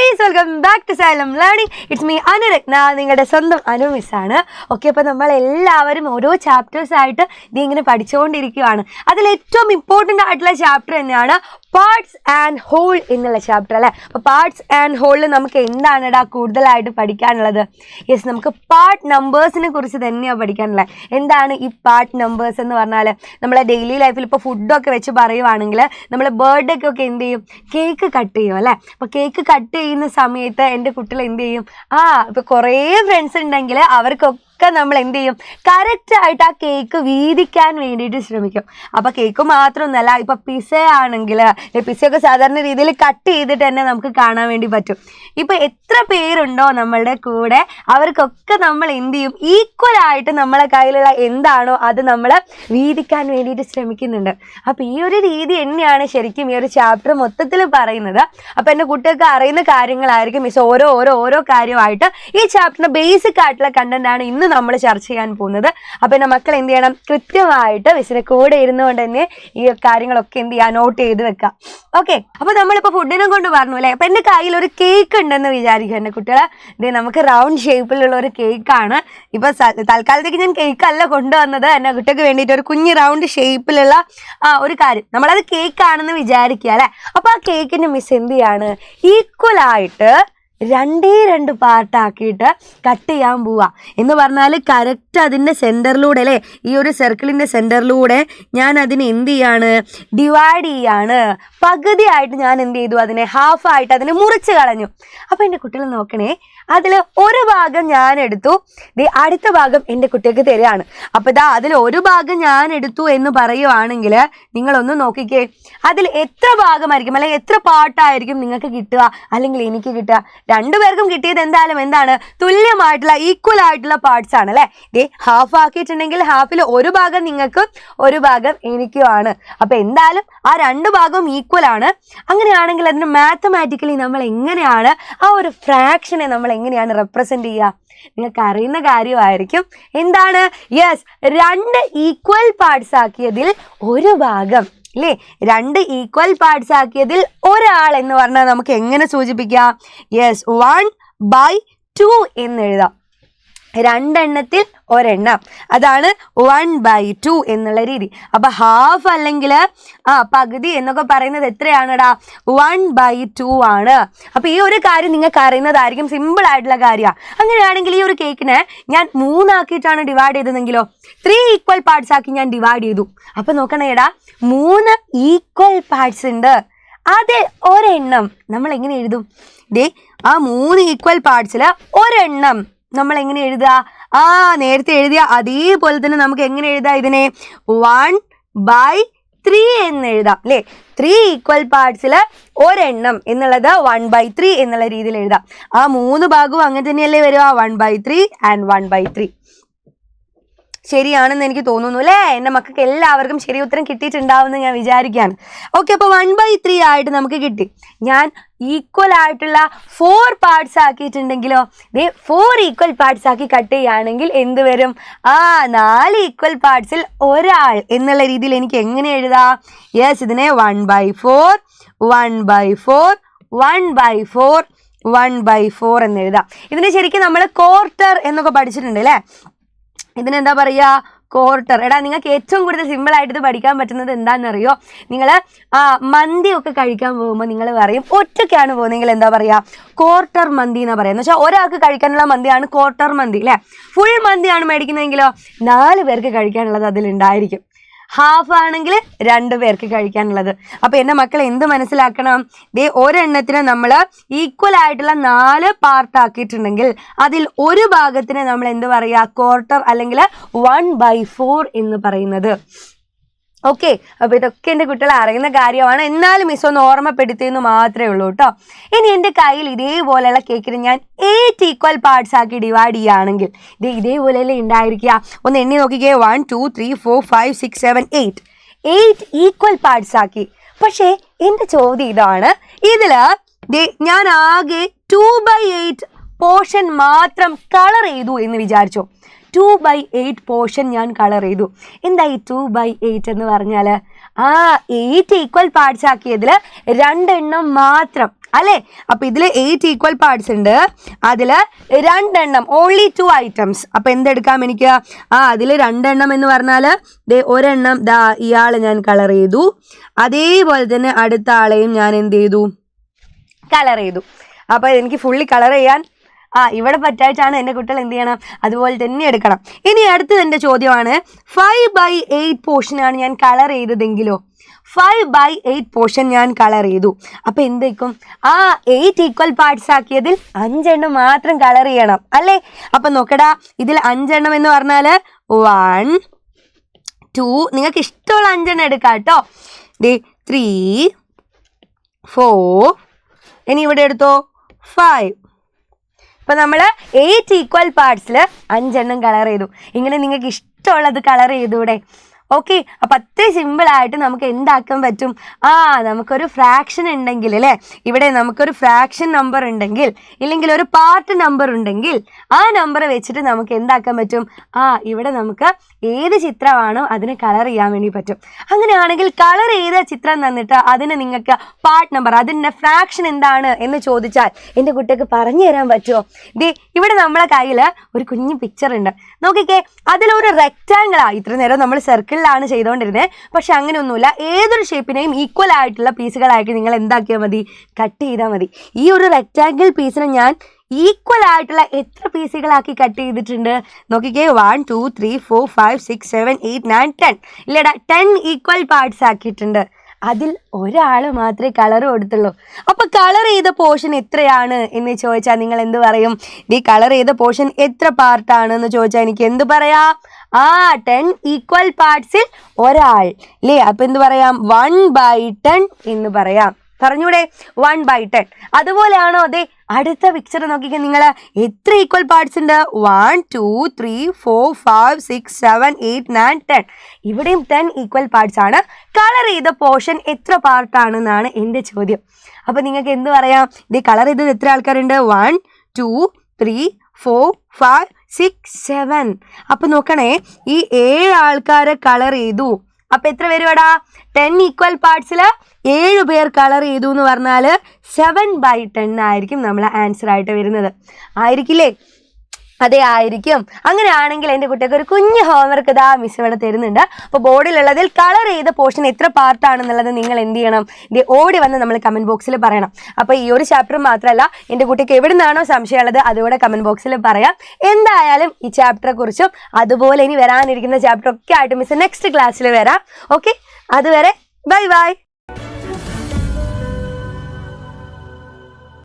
Guys, welcome back to Xylem learning. It's me Anuratna, നിങ്ങളുടെ സ്വന്തം Anu മിസ്സാണ്. Okay, അപ്പോൾ നമ്മളെല്ലാവരും ഓരോ ചാപ്റ്റേഴ്സ് ആയിട്ട് ഇതിങ്ങനെ പഠിച്ചുകൊണ്ടിരിക്കുകയാണ്. അതിൽ ഏറ്റവും ഇമ്പോർട്ടൻ്റ് ആയിട്ടുള്ള ചാപ്റ്റർ തന്നെയാണ് പാർട്സ് ആൻഡ് ഹോൾ എന്നുള്ള ചാപ്റ്റർ അല്ലേ. അപ്പോൾ പാർട്സ് ആൻഡ് ഹോളിൽ നമുക്ക് എന്താണ് കൂടുതലായിട്ട് പഠിക്കാനുള്ളത്? യെസ്, നമുക്ക് പാർട്ട് നമ്പേഴ്സിനെ കുറിച്ച് തന്നെയാണ് പഠിക്കാനുള്ളത്. എന്താണ് ഈ പാർട്ട് നമ്പേഴ്സ് എന്ന് പറഞ്ഞാൽ, നമ്മളെ ഡെയിലി ലൈഫിൽ ഇപ്പോൾ ഫുഡൊക്കെ വെച്ച് പറയുവാണെങ്കിൽ നമ്മൾ ബർത്ത്ഡേക്കൊക്കെ എന്ത് ചെയ്യും? കേക്ക് കട്ട് ചെയ്യും അല്ലേ. അപ്പോൾ കേക്ക് കട്ട് ചെയ്യുന്ന സമയത്ത് എൻ്റെ കുട്ടികൾ എന്ത് ചെയ്യും? ഇപ്പോൾ കുറേ ഫ്രണ്ട്സ് ഉണ്ടെങ്കിൽ അവർക്കൊക്കെ നമ്മൾ എന്ത് ചെയ്യും? കറക്റ്റായിട്ട് ആ കേക്ക് വീതിക്കാൻ വേണ്ടിയിട്ട് ശ്രമിക്കും. അപ്പോൾ കേക്ക് മാത്രമൊന്നുമല്ല, ഇപ്പോൾ പിസ്സ ആണെങ്കിൽ പിസ്സയൊക്കെ സാധാരണ രീതിയിൽ കട്ട് ചെയ്തിട്ട് തന്നെ നമുക്ക് കാണാൻ വേണ്ടി പറ്റും. ഇപ്പോൾ എത്ര പേരുണ്ടോ നമ്മളുടെ കൂടെ, അവർക്കൊക്കെ നമ്മൾ എന്ത് ചെയ്യും? ഈക്വലായിട്ട് നമ്മളെ കയ്യിലുള്ള എന്താണോ അത് നമ്മൾ വീതിക്കാൻ വേണ്ടിയിട്ട് ശ്രമിക്കുന്നുണ്ട്. അപ്പോൾ ഈ ഒരു രീതി തന്നെയാണ് ശരിക്കും ഈ ഒരു ചാപ്റ്റർ മൊത്തത്തിൽ പറയുന്നത്. അപ്പോൾ എൻ്റെ കുട്ടികൾക്ക് അറിയുന്ന കാര്യങ്ങളായിരിക്കും മിസ് ഓരോ കാര്യമായിട്ട് ഈ ചാപ്റ്ററിൻ്റെ ബേസിക് ആയിട്ടുള്ള കണ്ടന്റാണ് ഇന്ന് നമ്മൾ ചർച്ച ചെയ്യാൻ പോകുന്നത്. അപ്പോൾ എൻ്റെ മക്കൾ എന്ത് ചെയ്യണം? കൃത്യമായിട്ട് മിസ്സിനെ കൂടെ ഇരുന്നുകൊണ്ട് തന്നെ ഈ കാര്യങ്ങളൊക്കെ എന്ത് ചെയ്യുക? നോട്ട് ചെയ്ത് വെക്കുക. ഓക്കെ, അപ്പോൾ നമ്മളിപ്പോൾ ഫുഡിനെ കൊണ്ട് പറഞ്ഞു അല്ലേ. അപ്പോൾ എൻ്റെ കയ്യിൽ ഒരു കേക്ക് ഉണ്ടെന്ന് വിചാരിക്കുക എൻ്റെ കുട്ടികളെ. ഇത് നമുക്ക് റൗണ്ട് ഷേപ്പിലുള്ള ഒരു കേക്കാണ്. ഇപ്പോൾ തൽക്കാലത്തേക്ക് ഞാൻ കേക്കല്ല കൊണ്ടുവന്നത്, എൻ്റെ കുട്ടിക്ക് വേണ്ടിയിട്ട് ഒരു കുഞ്ഞ് റൗണ്ട് ഷേപ്പിലുള്ള ഒരു കാര്യം. നമ്മളത് കേക്കാണെന്ന് വിചാരിക്കുക അല്ലേ. അപ്പോൾ ആ കേക്കിൻ്റെ മിസ് എന്ത് ചെയ്യാണ്? ഈക്വലായിട്ട് രണ്ട് പാർട്ടാക്കിയിട്ട് കട്ട് ചെയ്യാൻ പോവുക എന്ന് പറഞ്ഞാൽ കറക്റ്റ് അതിൻ്റെ സെൻറ്ററിലൂടെ അല്ലേ, ഈ ഒരു സർക്കിളിൻ്റെ സെൻറ്ററിലൂടെ ഞാൻ അതിനെ എന്ത് ചെയ്യാണ്? ഡിവൈഡ് ചെയ്യാണ്. പകുതിയായിട്ട് ഞാൻ എന്ത് ചെയ്തു? അതിനെ ഹാഫായിട്ട് അതിനെ മുറിച്ച് കളഞ്ഞു. അപ്പോൾ എൻ്റെ കുട്ടികൾ നോക്കണേ, അതിൽ ഒരു ഭാഗം ഞാൻ എടുത്തു, അടുത്ത ഭാഗം എൻ്റെ കുട്ടികൾക്ക് തരികയാണ്. അപ്പോൾ അതിൽ ഒരു ഭാഗം ഞാൻ എടുത്തു എന്ന് പറയുവാണെങ്കിൽ നിങ്ങളൊന്ന് നോക്കിക്കേ, അതിൽ എത്ര ഭാഗമായിരിക്കും അല്ലെങ്കിൽ എത്ര പാർട്ടായിരിക്കും നിങ്ങൾക്ക് കിട്ടുക അല്ലെങ്കിൽ എനിക്ക് കിട്ടുക? രണ്ടുപേർക്കും കിട്ടിയത് എന്താണ്? തുല്യമായിട്ടുള്ള ഈക്വൽ ആയിട്ടുള്ള പാർട്സ് ആണ് അല്ലേ. ഹാഫ് ആക്കിയിട്ടുണ്ടെങ്കിൽ ഹാഫിൽ ഒരു ഭാഗം നിങ്ങൾക്കും ഒരു ഭാഗം എനിക്കുമാണ്. അപ്പോൾ എന്തായാലും ആ രണ്ട് ഭാഗവും ഈക്വൽ ആണ്. അങ്ങനെയാണെങ്കിൽ അതിന് മാത്തമാറ്റിക്കലി നമ്മൾ എങ്ങനെയാണ് ആ ഒരു ഫ്രാക്ഷനെ നമ്മൾ എങ്ങനെയാണ് റെപ്രസെന്റ് ചെയ്യുക? നിങ്ങൾക്ക് അറിയുന്ന കാര്യമായിരിക്കും. എന്താണ്? യെസ്, രണ്ട് ഈക്വൽ പാർട്സ് ആക്കിയതിൽ ഒരു ഭാഗം അല്ലേ, രണ്ട് ഈക്വൽ പാർട്സ് ആക്കിയതിൽ ഒരാൾ എന്ന് പറഞ്ഞാൽ നമുക്ക് എങ്ങനെ സൂചിപ്പിക്കാം? യെസ്, 1/2 എന്നെഴുതാം. രണ്ടെണ്ണത്തിൽ ഒരെണ്ണം, അതാണ് 1/2 എന്നുള്ള രീതി. അപ്പൊ ഹാഫ് അല്ലെങ്കിൽ പകുതി എന്നൊക്കെ പറയുന്നത് എത്രയാണെടാ? 1/2 ആണ്. അപ്പൊ ഈ ഒരു കാര്യം നിങ്ങൾക്ക് അറിയുന്നതായിരിക്കും, സിമ്പിൾ ആയിട്ടുള്ള കാര്യമാണ്. അങ്ങനെയാണെങ്കിൽ ഈ ഒരു കേക്കിനെ ഞാൻ 3 ആക്കിയിട്ടാണ് ഡിവൈഡ് ചെയ്തതെങ്കിലോ, 3 ഈക്വൽ പാർട്സ് ആക്കി ഞാൻ ഡിവൈഡ് ചെയ്തു. അപ്പൊ നോക്കണേടാ, 3 ഈക്വൽ പാർട്സ് ഉണ്ട്, അതിൽ ഒരെണ്ണം നമ്മൾ എങ്ങനെ എഴുതും? ആ 3 ഈക്വൽ പാർട്സിൽ ഒരെണ്ണം നമ്മൾ എങ്ങനെ എഴുതുക? നേരത്തെ എഴുതിയ അതേപോലെ തന്നെ നമുക്ക് എങ്ങനെ എഴുതാം? ഇതിനെ 1/3 എന്ന് എഴുതാം അല്ലേ. 3 ഈക്വൽ പാർട്സിൽ ഒരെണ്ണം എന്നുള്ളത് 1/3 എന്നുള്ള രീതിയിൽ എഴുതാം. ആ 3 ഭാഗവും അങ്ങനെ തന്നെയല്ലേ വരിക? 1/3 and 1/3. ശരിയാണെന്ന് എനിക്ക് തോന്നുന്നു അല്ലേ. എൻ്റെ മക്കൾക്ക് എല്ലാവർക്കും ശരി ഉത്തരം കിട്ടിയിട്ടുണ്ടാവുമെന്ന് ഞാൻ വിചാരിക്കുകയാണ്. ഓക്കെ, അപ്പോൾ 1/3 ആയിട്ട് നമുക്ക് കിട്ടി. ഞാൻ ഈക്വൽ ആയിട്ടുള്ള 4 പാർട്സ് ആക്കിയിട്ടുണ്ടെങ്കിലോ, 4 ഈക്വൽ പാർട്സ് ആക്കി കട്ട് ചെയ്യുകയാണെങ്കിൽ എന്ത് വരും? 4 ഈക്വൽ പാർട്സിൽ ഒരാൾ എന്നുള്ള രീതിയിൽ എനിക്ക് എങ്ങനെ എഴുതാം? യെസ്, ഇതിനെ 1/4 1/4 1/4 1/4 എന്ന് എഴുതാം. ഇതിനെ ശരിക്കും നമ്മൾ ക്വാർട്ടർ എന്നൊക്കെ പഠിച്ചിട്ടുണ്ട് അല്ലേ. ഇതിനെന്താ പറയുക? ക്വാർട്ടർ. നിങ്ങൾക്ക് ഏറ്റവും കൂടുതൽ സിമ്പിളായിട്ട് ഇത് പഠിക്കാൻ പറ്റുന്നത് എന്താണെന്നറിയോ? നിങ്ങൾ മന്തിയൊക്കെ കഴിക്കാൻ പോകുമ്പോൾ നിങ്ങൾ പറയും, ഒറ്റയ്ക്കാണ് പോകുന്നതെങ്കിൽ എന്താ പറയുക? ക്വാർട്ടർ മന്തി എന്നാണ് പറയുക. എന്ന് വെച്ചാൽ ഒരാൾക്ക് കഴിക്കാനുള്ള മന്തിയാണ് ക്വാർട്ടർ മന്തി അല്ലേ. ഫുൾ മന്തിയാണ് മേടിക്കുന്നതെങ്കിലോ 4 പേർക്ക് കഴിക്കാനുള്ളത് അതിലുണ്ടായിരിക്കും. ഹാഫ് ആണെങ്കിൽ 2 പേർക്ക് കഴിക്കാനുള്ളത്. അപ്പോൾ എൻ്റെ മക്കൾ എന്ത് മനസ്സിലാക്കണം? ഒരെണ്ണത്തിന് നമ്മൾ ഈക്വൽ ആയിട്ടുള്ള 4 പാർട്ട് ആക്കിയിട്ടുണ്ടെങ്കിൽ അതിൽ ഒരു ഭാഗത്തിന് നമ്മൾ എന്ത് പറയുക? ക്വാർട്ടർ അല്ലെങ്കിൽ 1/4 എന്ന് പറയുന്നത്. ഓക്കെ, അപ്പോൾ ഇതൊക്കെ എൻ്റെ കുട്ടികൾ അറിയുന്ന കാര്യമാണ്. എന്നാലും മിസ് ഒന്ന് ഓർമ്മപ്പെടുത്തിയെന്ന് മാത്രമേ ഉള്ളൂ കേട്ടോ. ഇനി എൻ്റെ കയ്യിൽ ഇതേപോലെയുള്ള കേക്കിന് ഞാൻ 8 ഈക്വൽ പാർട്സ് ആക്കി ഡിവൈഡ് ചെയ്യുകയാണെങ്കിൽ ഇതേപോലെയല്ലേ ഉണ്ടായിരിക്കുക? ഒന്ന് എണ്ണി നോക്കിക്കേ. 1 2 3 4 5 6 7 8 ഈക്വൽ പാർട്സ് ആക്കി. പക്ഷേ എൻ്റെ ചോദ്യം ഇതാണ്, ഇതിൽ ഞാൻ ആകെ 2/8 പോർഷൻ മാത്രം കളർ ചെയ്തു എന്ന് വിചാരിച്ചോ. 2/8 പോർഷൻ ഞാൻ കളർ ചെയ്തു. എന്താ ഈ 2/8 എന്ന് പറഞ്ഞാൽ? 8 ഈക്വൽ പാർട്സ് ആക്കിയതിൽ 2 എണ്ണം മാത്രം അല്ലേ? അപ്പൊ ഇതിൽ 8 ഈക്വൽ പാർട്സ് ഉണ്ട്, അതിൽ 2 എണ്ണം ഓൺലി 2 ഐറ്റംസ്. അപ്പൊ എന്തെടുക്കാം എനിക്ക്? അതിൽ 2 എണ്ണം എന്ന് പറഞ്ഞാൽ ഒരെണ്ണം ദാ ഇയാള് ഞാൻ കളർ ചെയ്തു, അതേപോലെ തന്നെ അടുത്ത ആളെയും ഞാൻ എന്ത് ചെയ്തു? കളർ ചെയ്തു. അപ്പൊ എനിക്ക് ഫുള്ളി കളർ ചെയ്യാൻ ഇവിടെ പറ്റായിട്ടാണ് എൻ്റെ കുട്ടികൾ എന്ത് ചെയ്യണം, അതുപോലെ തന്നെ എടുക്കണം. ഇനി അടുത്തത് എൻ്റെ ചോദ്യമാണ്, 5/8 പോർഷനാണ് ഞാൻ കളർ ചെയ്തതെങ്കിലോ? 5/8 പോർഷൻ ഞാൻ കളർ ചെയ്തു. അപ്പൊ എന്തെക്കും? 8 ഈക്വൽ പാർട്സ് ആക്കിയതിൽ 5 എണ്ണം മാത്രം കളർ ചെയ്യണം അല്ലേ? അപ്പൊ നോക്കടാ, ഇതിൽ 5 എണ്ണം എന്ന് പറഞ്ഞാൽ 1 2, നിങ്ങൾക്ക് ഇഷ്ടമുള്ള 5 എണ്ണം എടുക്കാം കേട്ടോ. 3 4, ഇനി ഇവിടെ എടുത്തോ 5. ഇപ്പൊ നമ്മൾ 8 ഈക്വൽ പാർട്സിൽ 5 എണ്ണം കളർ ചെയ്തു. ഇങ്ങനെ നിങ്ങൾക്ക് ഇഷ്ടമുള്ളത് കളർ ചെയ്തൂടെ? ഓക്കെ, അപ്പൊ അത്രയും സിമ്പിളായിട്ട് നമുക്ക് എന്താക്കാൻ പറ്റും? നമുക്കൊരു ഫ്രാക്ഷൻ ഉണ്ടെങ്കിൽ അല്ലേ, ഇവിടെ നമുക്കൊരു ഫ്രാക്ഷൻ നമ്പർ ഉണ്ടെങ്കിൽ, ഇല്ലെങ്കിൽ ഒരു പാർട്ട് നമ്പർ ഉണ്ടെങ്കിൽ ആ നമ്പർ വെച്ചിട്ട് നമുക്ക് എന്താക്കാൻ പറ്റും? ഇവിടെ നമുക്ക് ഏത് ചിത്രമാണോ അതിനെ കളർ ചെയ്യാൻ വേണ്ടി പറ്റും. അങ്ങനെയാണെങ്കിൽ കളർ ചെയ്ത ചിത്രം തന്നിട്ട് അതിന് നിങ്ങൾക്ക് പാർട്ട് നമ്പർ, അതിൻ്റെ ഫ്രാക്ഷൻ എന്താണ് എന്ന് ചോദിച്ചാൽ എൻ്റെ കുട്ടിക്ക് പറഞ്ഞു തരാൻ പറ്റുമോ? ഇവിടെ നമ്മളെ കയ്യിൽ ഒരു കുഞ്ഞു പിക്ചർ ഉണ്ട്, നോക്കിക്കേ. അതിലൊരു റെക്റ്റാങ്കിളാണ്. ഇത്ര നേരം നമ്മൾ സർക്കിളിലാണ് ചെയ്തുകൊണ്ടിരുന്നത്, പക്ഷെ അങ്ങനെയൊന്നുമില്ല. ഏതൊരു ഷേപ്പിനെയും ഈക്വൽ ആയിട്ടുള്ള പീസുകളായിട്ട് നിങ്ങൾ എന്താക്കിയാൽ മതി? കട്ട് ചെയ്താൽ മതി. ഈ ഒരു റെക്റ്റാങ്കിൾ പീസിനെ ഞാൻ ഈക്വൽ ആയിട്ടുള്ള എത്ര പീസുകളാക്കി കട്ട് ചെയ്തിട്ടുണ്ട് നോക്കിക്കേ? 1 2 3 4 5 6 7 8 9 10. ഇല്ലടാ, 10 ഈക്വൽ പാർട്സ് ആക്കിയിട്ടുണ്ട്. അതിൽ ഒരാൾ മാത്രമേ കളർ കൊടുത്തുള്ളൂ. അപ്പൊ കളർ ചെയ്ത പോർഷൻ എത്രയാണ് എന്ന് ചോദിച്ചാൽ നിങ്ങൾ എന്ത് പറയും? ഈ കളർ ചെയ്ത പോർഷൻ എത്ര പാർട്ടാണ് എന്ന് ചോദിച്ചാൽ എനിക്ക് എന്ത് പറയാം? 10 ഈക്വൽ പാർട്സിൽ ഒരാൾ അല്ലേ? അപ്പൊ എന്ത് പറയാം? 1/10 എന്ന് പറയാം. പറഞ്ഞൂടെ? 1/10. അതുപോലെയാണോ? അതെ, അടുത്ത പിക്ചർ നോക്കിക്കാൻ നിങ്ങൾ. എത്ര ഈക്വൽ പാർട്സ് ഉണ്ട്? 1 2 3 4 5 6 7 8 9 10. ഇവിടെയും 10 ഈക്വൽ പാർട്സ് ആണ്. കളർ ചെയ്ത പോർഷൻ എത്ര പാർട്ടാണെന്നാണ് എൻ്റെ ചോദ്യം. അപ്പൊ നിങ്ങൾക്ക് എന്ത് പറയാം? ഇത് കളർ ചെയ്തത് എത്ര ആൾക്കാരുണ്ട്? 1 2 3 4 5 6 7. അപ്പൊ നോക്കണേ, ഈ 7 ആൾക്കാരെ കളർ ചെയ്തു. അപ്പൊ എത്ര പേര് വേടാ? 10 ഈക്വൽ പാർട്സിൽ 7 പേർ കളർ ചെയ്തു എന്ന് പറഞ്ഞാൽ 7/10 ആയിരിക്കും നമ്മളെ ആൻസർ ആയിട്ട് വരുന്നത്. ആയിരിക്കില്ലേ? അതെ, ആയിരിക്കും. അങ്ങനെയാണെങ്കിൽ എൻ്റെ കുട്ടിക്ക് ഒരു കുഞ്ഞു ഹോംവർക്ക് ഇതാ മിസ് ഇവിടെ തരുന്നുണ്ട്. അപ്പോൾ ബോർഡിലുള്ളതിൽ കളർ ചെയ്ത പോർഷൻ എത്ര പാർട്ടാണെന്നുള്ളത് നിങ്ങൾ എന്ത് ചെയ്യണം? ഓടി വന്ന് നമ്മൾ കമൻറ്റ് ബോക്സിൽ പറയണം. അപ്പോൾ ഈ ഒരു ചാപ്റ്റർ മാത്രമല്ല, എൻ്റെ കുട്ടിക്ക് എവിടെ നിന്നാണോ സംശയമുള്ളത് അതുകൂടെ കമൻറ്റ് ബോക്സിൽ പറയാം. എന്തായാലും ഈ ചാപ്റ്ററെ കുറിച്ചും അതുപോലെ ഇനി വരാനിരിക്കുന്ന ചാപ്റ്റർ ഒക്കെ ആയിട്ട് മിസ് നെക്സ്റ്റ് ക്ലാസ്സിൽ വരാം. ഓക്കെ, അതുവരെ ബൈ ബൈ.